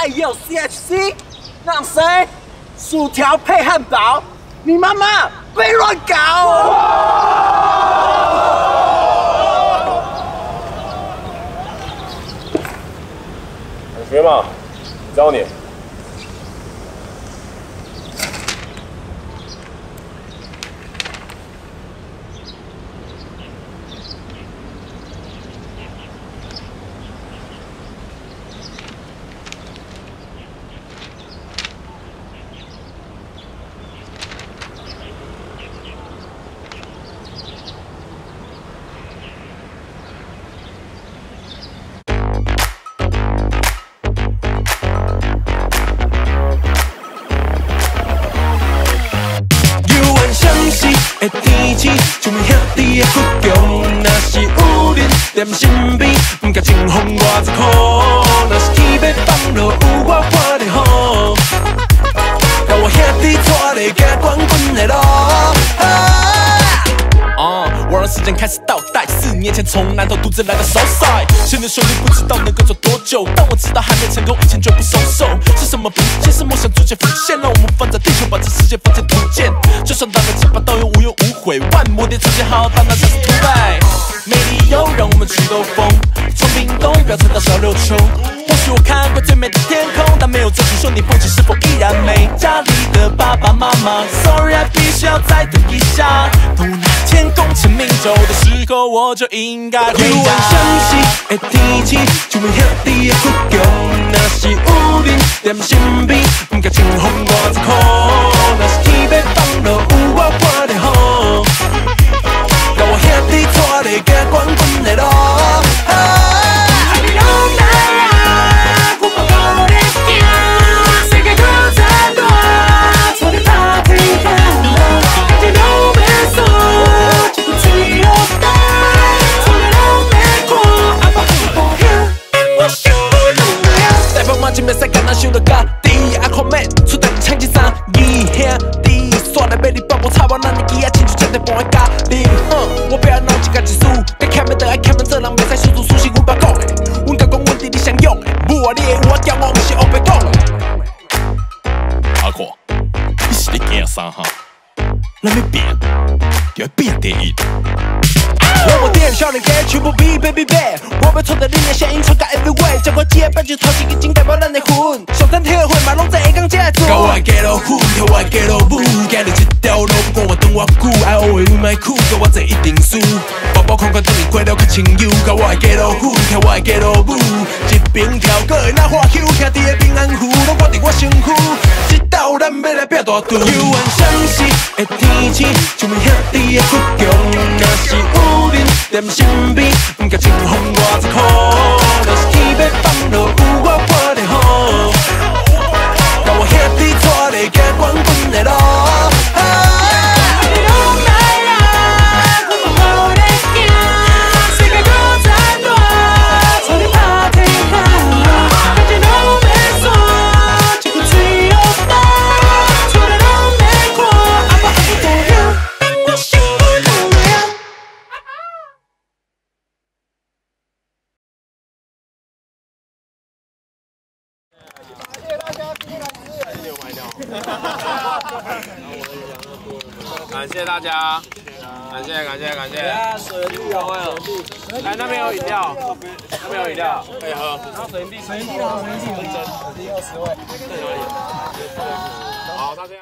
还有 CHC， 让谁？薯条配汉堡，你妈妈被乱搞！学嘛，教你。 的天气，像兄弟的倔强。若是有人踮身边，毋甲情风偌一苦。若是天要放落有我看得好，甲我兄弟带你行冠军的路。我让时间开始倒带，4年前从南头独自来到 Southside， 现在手里不知道能够走多久，但我知道还没成功以前绝不收手。是什么凭借？是梦想逐渐浮现，让我们放在地球，把这世界放成图鉴。就算打个枪把刀用无忧无悔，万魔蝶出现浩荡，那才是突败。没理由让我们去兜风，从屏东飙车到小琉球。或许我看过最美的天空，但没有证据说你风景是否依然美。家里的爸爸妈妈 ，Sorry， I 必须要再等一下。等哪天功成名就的时候，我就应该回家。有缘相识的天气，就像兄弟的倔强。若是有人踮身边，毋甲情风偌一苦。若是天要放落有我看得好，甲我兄弟带你行冠军的路。真袂使干那想着家己，阿看妹出台抢起3亿兄弟，煞来买你包包插我咱的机啊，亲像吃在饭的咖喱。我不要闹一家一输，该欠的就爱欠的，做人袂使输输是阮爸讲的，阮家讲阮伫你相用的，母啊你的有我叫我毋是黑白讲的。阿看，你是咧惊啥哈？咱要变，就要变第一。我店少年家全部比 baby bad， 我要创造理念，声音传到 everywhere， 叫我接班就头一个金代表咱的魂，上山体会嘛拢在下港这做。甲我的街路虎，跳我的街路舞，行入这条路，不管我等我久，I always with my crew， 甲我这一定输。包包款款等你过了较亲友，甲我的街路虎，跳我的街路舞，一边跳个会那花香，兄弟的平安符，拢挂伫我身躯。这道咱要来拼大赌。有缘相识的天气，就像兄弟的倔强，若是有人踮身边，毋甲情风偌一苦。若是天要放落有我看得好，甲我兄弟带你行冠军的路。感谢大家，感谢。水地有没有？哎，那边有饮料，可以喝。然后水地，认真，20位。好，大家。